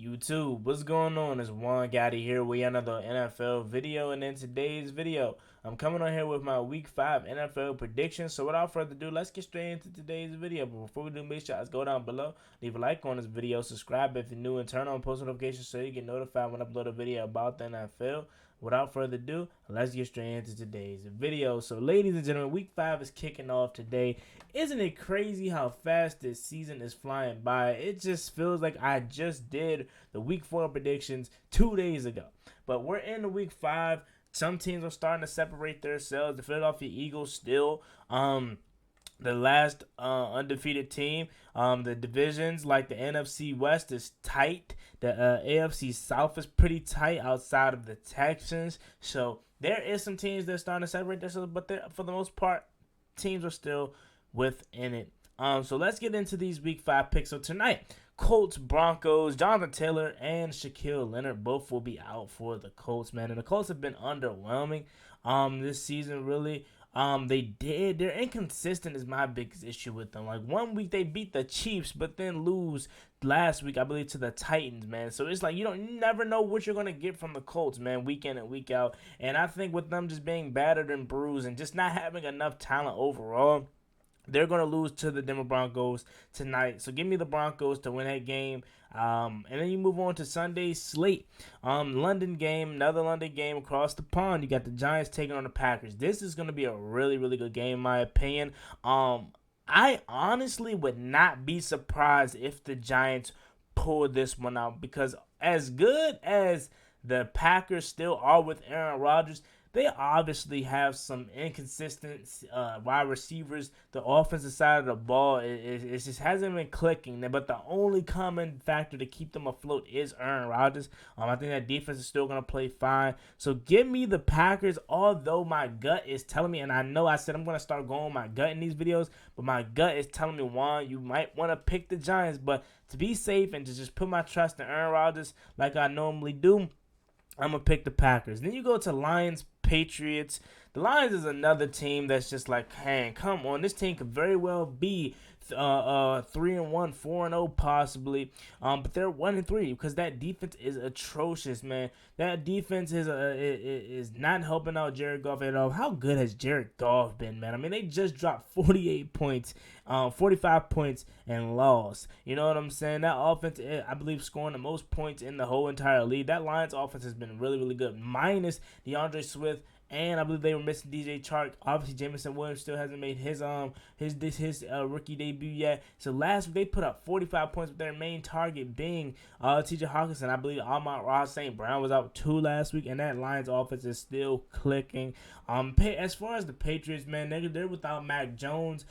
YouTube, what's going on? It's Juan Gotti here with another NFL video, and in today's video, I'm coming on here with my Week 5 NFL predictions. So without further ado, let's get straight into today's video. But before we do, make sure go down below, leave a like on this video, subscribe if you're new, and turn on post notifications so you get notified when I upload a video about the NFL. Without further ado, let's get straight into today's video. So, ladies and gentlemen, Week 5 is kicking off today. Isn't it crazy how fast this season is flying by? It just feels like I just did the Week 4 predictions 2 days ago. But we're in the Week 5. Some teams are starting to separate themselves. The Philadelphia Eagles still the last undefeated team. The divisions, like the NFC West, is tight. The AFC South is pretty tight outside of the Texans. So there is some teams that are starting to separate themselves, but for the most part, teams are still within it. So let's get into these Week 5 picks. So tonight, Colts, Broncos, Jonathan Taylor, and Shaquille Leonard both will be out for the Colts, man. And the Colts have been underwhelming this season, really. They're inconsistent is my biggest issue with them. Like, 1 week they beat the Chiefs, but then lose last week, I believe, to the Titans, man. So it's like you never know what you're going to get from the Colts, man, week in and week out. And I think with them just being battered and bruised and just not having enough talent overall, they're going to lose to the Denver Broncos tonight. So give me the Broncos to win that game. And then you move on to Sunday's slate. London game, another London game across the pond. You got the Giants taking on the Packers. This is going to be a really, really good game, in my opinion. I honestly would not be surprised if the Giants pull this one out, because as good as the Packers still are with Aaron Rodgers, they obviously have some inconsistent wide receivers. The offensive side of the ball, it just hasn't been clicking. But the only common factor to keep them afloat is Aaron Rodgers. I think that defense is still going to play fine. So give me the Packers, although my gut is telling me, and I know I said I'm going to start going with my gut in these videos, but my gut is telling me, Juan, you might want to pick the Giants. But to be safe and to just put my trust in Aaron Rodgers like I normally do, I'm going to pick the Packers. Then you go to Lions, Patriots. The Lions is another team that's just like, hey, come on. This team could very well be 3-1, 4-0 possibly. But they're 1-3 because that defense is atrocious, man. That defense is not helping out Jared Goff at all. How good has Jared Goff been, man? I mean, they just dropped 48 points, 45 points, and lost. You know what I'm saying? That offense, I believe, scoring the most points in the whole entire league. That Lions offense has been really, really good, minus DeAndre Swift. And I believe they were missing DJ Chark. Obviously, Jameson Williams still hasn't made his rookie debut yet. So last week they put up 45 points with their main target being T.J. Hawkinson. I believe Amon-Ra St. Brown was out too last week, and that Lions offense is still clicking. As far as the Patriots, man, they're without Mac Jones.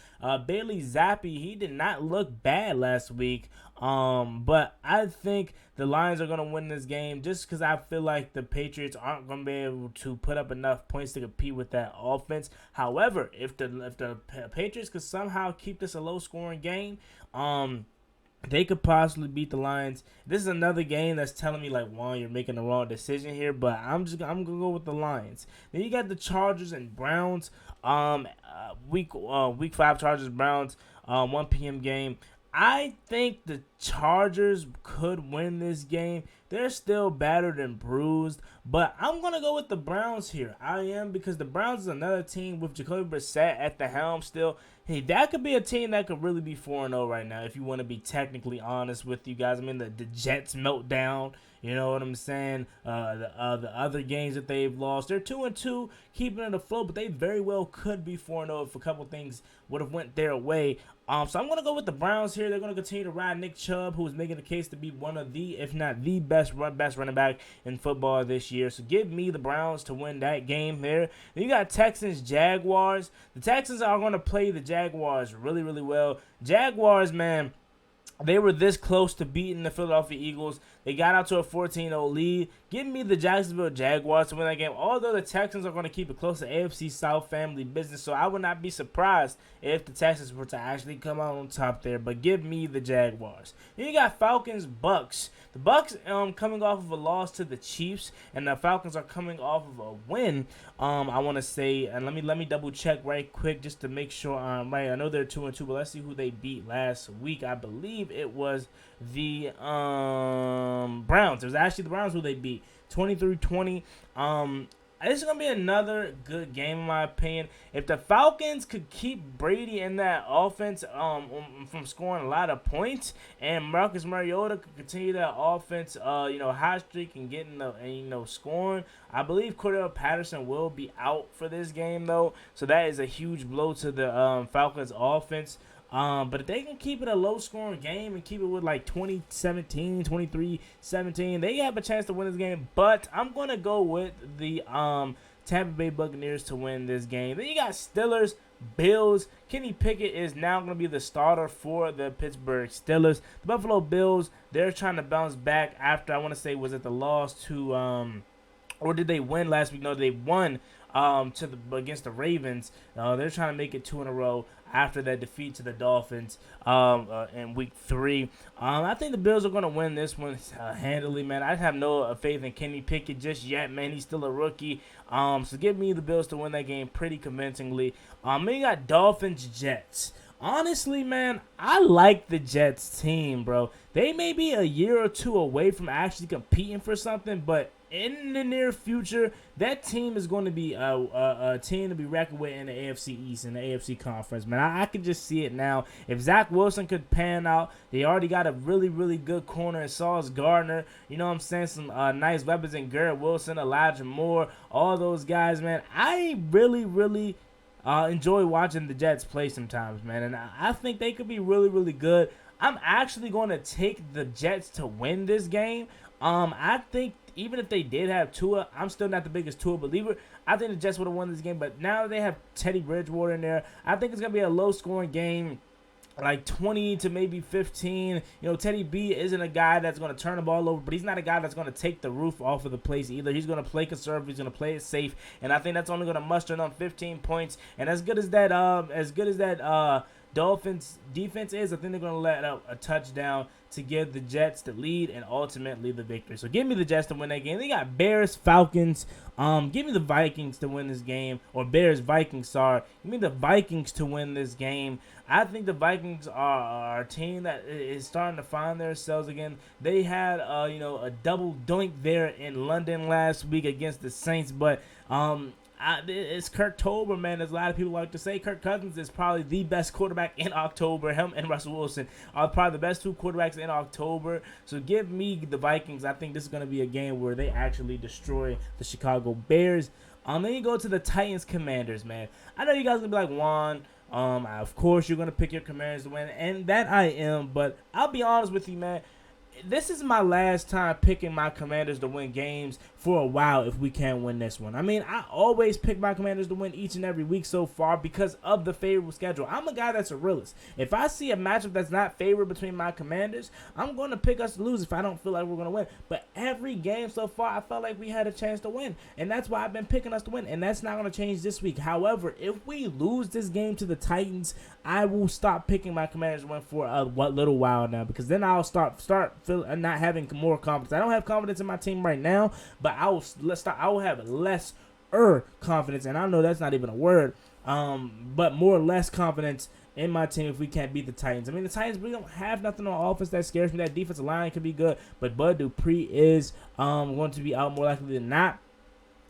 Bailey Zappi, he did not look bad last week. But I think the Lions are going to win this game just because I feel like the Patriots aren't going to be able to put up enough points to compete with that offense. However, if the Patriots could somehow keep this a low-scoring game, they could possibly beat the Lions. This is another game that's telling me, like, Juan, you're making the wrong decision here, but I'm gonna go with the Lions. Then you got the Chargers and Browns. Week 5 Chargers Browns, 1 p.m. game. I think the Chargers could win this game. They're still battered and bruised, but I'm going to go with the Browns here. I am, because the Browns is another team with Jacoby Brissett at the helm still. Hey, that could be a team that could really be 4-0 right now, if you want to be technically honest with you guys. I mean, the Jets meltdown, you know what I'm saying? The other games that they've lost, they're 2-2, keeping it afloat, but they very well could be 4-0 if a couple things would have went their way. So I'm going to go with the Browns here. They're going to continue to ride Nick Chubb, who is making the case to be one of the, if not the best running back in football this year. So give me the Browns to win that game there. Then you got Texans Jaguars. The Texans are going to play the Jaguars really, really well. Jaguars, man, they were this close to beating the Philadelphia Eagles. They got out to a 14-0 lead. Give me the Jacksonville Jaguars to win that game. Although the Texans are going to keep it close to AFC South family business, so I would not be surprised if the Texans were to actually come out on top there. But give me the Jaguars. Then you got Falcons Bucks. The Bucks coming off of a loss to the Chiefs, and the Falcons are coming off of a win. I want to say, and let me double check right quick just to make sure I'm right. I know they're 2-2, but let's see who they beat last week. I believe believe it was the Browns. It was actually the Browns who they beat 23-20. This is going to be another good game, in my opinion. If the Falcons could keep Brady in that offense from scoring a lot of points, and Marcus Mariota could continue that offense, hot streak and getting scoring, I believe Cordell Patterson will be out for this game, though. So that is a huge blow to the Falcons offense. But if they can keep it a low-scoring game and keep it with like 20-17, 23-17, they have a chance to win this game. But I'm going to go with the Tampa Bay Buccaneers to win this game. Then you got Steelers, Bills. Kenny Pickett is now going to be the starter for the Pittsburgh Steelers. The Buffalo Bills, they're trying to bounce back after, I want to say, was it the loss to or did they win last week? No, they won against the Ravens. They're trying to make it 2 in a row after that defeat to the Dolphins in week 3. I think the Bills are going to win this one handily, man. I have no faith in Kenny Pickett just yet, man. He's still a rookie. So give me the Bills to win that game pretty convincingly. Then you got Dolphins Jets. Honestly, man, I like the Jets team, bro. They may be a year or two away from actually competing for something, but in the near future, that team is going to be a team to be reckoned with in the AFC East and the AFC Conference, man. I can just see it now. If Zach Wilson could pan out, they already got a really, really good corner in Sauce Gardner. You know what I'm saying? Some nice weapons in Garrett Wilson, Elijah Moore, all those guys, man. I really, really enjoy watching the Jets play sometimes, man. And I think they could be really, really good. I'm actually going to take the Jets to win this game. I think even if they did have Tua, I'm still not the biggest Tua believer. I think the Jets would have won this game, but now they have Teddy Bridgewater in there. I think it's going to be a low-scoring game, like 20 to maybe 15. Teddy B isn't a guy that's going to turn the ball over, but he's not a guy that's going to take the roof off of the place either. He's going to play conservative. He's going to play it safe, and I think that's only going to muster on 15 points. And as good as that Dolphins defense is, I think they're going to let out a touchdown to give the Jets the lead and ultimately the victory. So give me the Jets to win that game. They got Bears, Falcons. Give me the Vikings to win this game. Or Bears, Vikings, sorry. Give me the Vikings to win this game. I think the Vikings are a team that is starting to find themselves again. They had a double doink there in London last week against the Saints, but it's Kirktober, man. As a lot of people like to say, Kirk Cousins is probably the best quarterback in October. Him and Russell Wilson are probably the best 2 quarterbacks in October. So give me the Vikings. I think this is going to be a game where they actually destroy the Chicago Bears. Then you go to the Titans Commanders, man. I know you guys are going to be like, Juan, of course you're going to pick your Commanders to win, and that I am, but I'll be honest with you, man. This is my last time picking my Commanders to win games for a while if we can win this one. I mean, I always pick my Commanders to win each and every week so far because of the favorable schedule. I'm a guy that's a realist. If I see a matchup that's not favored between my Commanders, I'm going to pick us to lose if I don't feel like we're going to win. But every game so far, I felt like we had a chance to win. And that's why I've been picking us to win. And that's not going to change this week. However, if we lose this game to the Titans, I will stop picking my Commanders to win for a little while now, because then I'll start feeling not having more confidence. I don't have confidence in my team right now, but I will have less confidence, and I know that's not even a word, but more or less confidence in my team if we can't beat the Titans. I mean, the Titans, we don't have nothing on offense that scares me. That defensive line could be good, but Bud Dupree is going to be out more likely than not.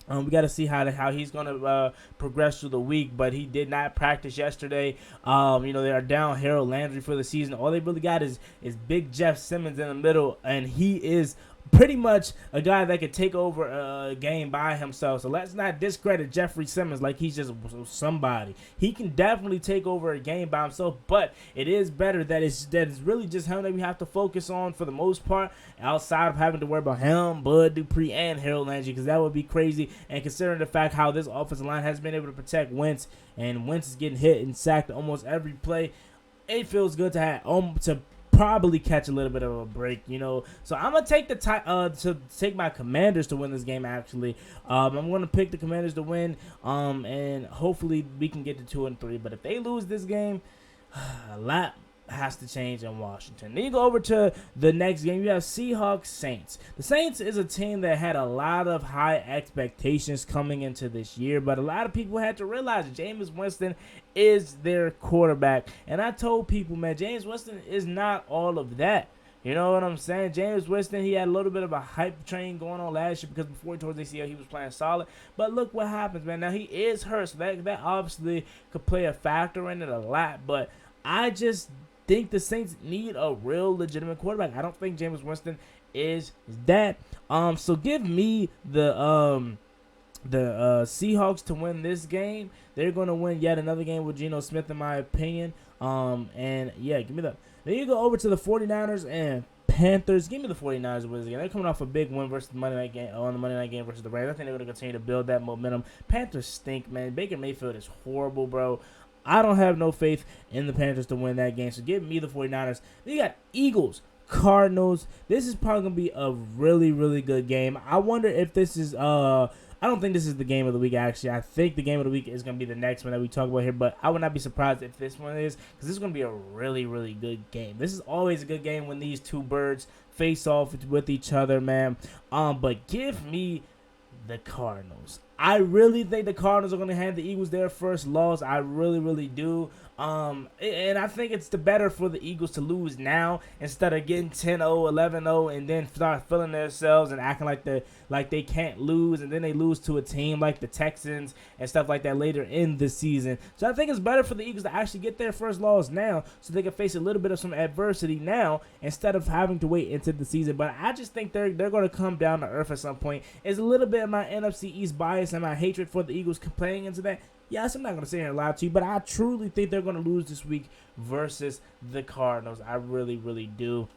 We got to see how he's going to progress through the week, but he did not practice yesterday. They are down Harold Landry for the season. All they really got is Big Jeff Simmons in the middle, and he is pretty much a guy that could take over a game by himself. So let's not discredit Jeffrey Simmons like he's just somebody. He can definitely take over a game by himself, but it is better that it's really just him that we have to focus on for the most part, outside of having to worry about him, Bud Dupree, and Harold Landry, because that would be crazy. And considering the fact how this offensive line has been able to protect Wentz, and Wentz is getting hit and sacked almost every play, it feels good to have to probably catch a little bit of a break, So I'm gonna take take my Commanders to win this game. Actually, I'm gonna pick the Commanders to win, and hopefully we can get to 2-3. But if they lose this game, a lot has to change in Washington. Then you go over to the next game. You have Seahawks Saints. The Saints is a team that had a lot of high expectations coming into this year, but a lot of people had to realize Jameis Winston is their quarterback. And I told people, man, Jameis Winston is not all of that. You know what I'm saying? Jameis Winston, he had a little bit of a hype train going on last year because before he tore his ACL, he was playing solid. But look what happens, man. Now, he is hurt, so that obviously could play a factor in it a lot. But I just think the Saints need a real legitimate quarterback. I don't think Jameis Winston is that. So give me the Seahawks to win this game. They're going to win yet another game with Geno Smith, in my opinion. And yeah, give me that. Then you go over to the 49ers and Panthers. Give me the 49ers to win this game. They're coming off a big win versus the Monday night game, on the Monday night game versus the Rams. I think they're going to continue to build that momentum. Panthers stink, man. Baker Mayfield is horrible, bro. I don't have no faith in the Panthers to win that game. So give me the 49ers. Then you got Eagles, Cardinals. This is probably going to be a really, really good game. I wonder if this is I don't think this is the game of the week, actually. I think the game of the week is going to be the next one that we talk about here, but I would not be surprised if this one is, because this is going to be a really, really good game. This is always a good game when these two birds face off with each other, man. But give me the Cardinals. I really think the Cardinals are going to hand the Eagles their first loss. I really, really do. And I think it's the better for the Eagles to lose now instead of getting 10-0, 11-0, and then start feeling themselves and acting like they can't lose, and then they lose to a team like the Texans and stuff like that later in the season. So I think it's better for the Eagles to actually get their first loss now so they can face a little bit of some adversity now instead of having to wait into the season. But I just think they're going to come down to earth at some point. It's a little bit of my NFC East bias and my hatred for the Eagles playing into that. Yes, I'm not going to sit here and lie to you, but I truly think they're going to lose this week versus the Cardinals. I really, really do.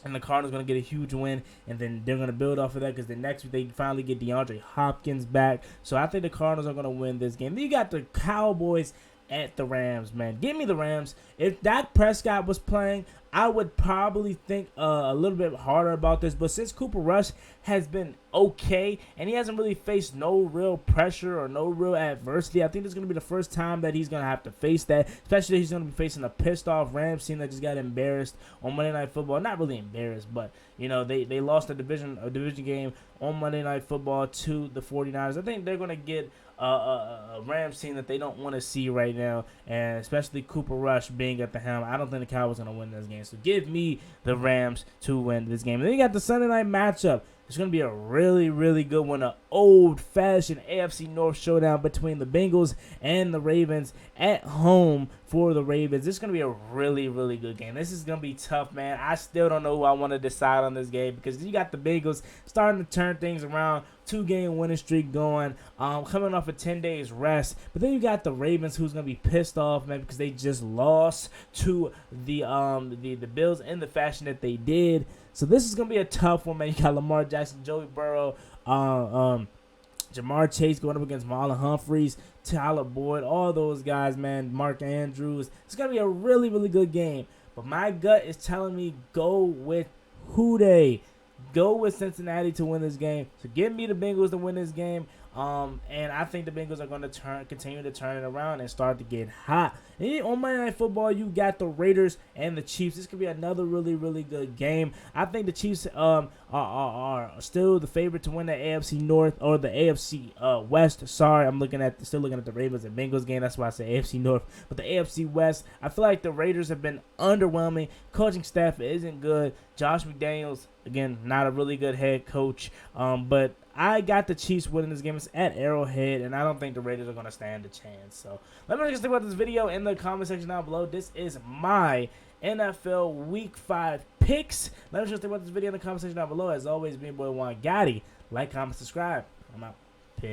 And the Cardinals going to get a huge win, and then they're going to build off of that because the next week they finally get DeAndre Hopkins back. So I think the Cardinals are going to win this game. Then you got the Cowboys at the Rams, man. Give me the Rams. If Dak Prescott was playing, I would probably think a little bit harder about this. But since Cooper Rush has been okay and he hasn't really faced no real pressure or no real adversity, I think this is going to be the first time that he's going to have to face that. Especially he's going to be facing a pissed-off Rams team that just got embarrassed on Monday Night Football. Not really embarrassed, but, you know, they lost a division game on Monday Night Football to the 49ers. I think they're going to get a Rams team that they don't want to see right now, and especially Cooper Rush being at the helm. I don't think the Cowboys are going to win this game. So give me the Rams to win this game. And then you got the Sunday night matchup. It's going to be a really, really good one. An old-fashioned AFC North showdown between the Bengals and the Ravens at home for the Ravens. This is going to be a really, really good game. This is going to be tough, man. I still don't know who I want to decide on this game because you got the Bengals starting to turn things around. 2-game winning streak going, coming off of 10 days rest. But then you got the Ravens, who's gonna be pissed off, man, because they just lost to the Bills in the fashion that they did. So this is gonna be a tough one, man. You got Lamar Jackson, Joey Burrow, Jamar Chase going up against Marlon Humphreys, Tyler Boyd, all those guys, man. Mark Andrews. It's gonna be a really, really good game. But my gut is telling me go with Houday. Go with Cincinnati to win this game. So give me the Bengals to win this game. And I think the Bengals are going to continue to turn it around and start to get hot. And on Monday Night Football, you got the Raiders and the Chiefs. This could be another really, really good game. I think the Chiefs are still the favorite to win the AFC North or the AFC West. Sorry, I'm still looking at the Ravens and Bengals game. That's why I say AFC North. But the AFC West, I feel like the Raiders have been underwhelming. Coaching staff isn't good. Josh McDaniels, again, not a really good head coach. But I got the Chiefs winning this game. It's at Arrowhead, and I don't think the Raiders are going to stand a chance. So let me know what you think about this video in the comment section down below. This is my NFL Week 5 picks. Let me know what you think about this video in the comment section down below. As always, me and boy Juan Gotti. Like, comment, subscribe. I'm out. Peace.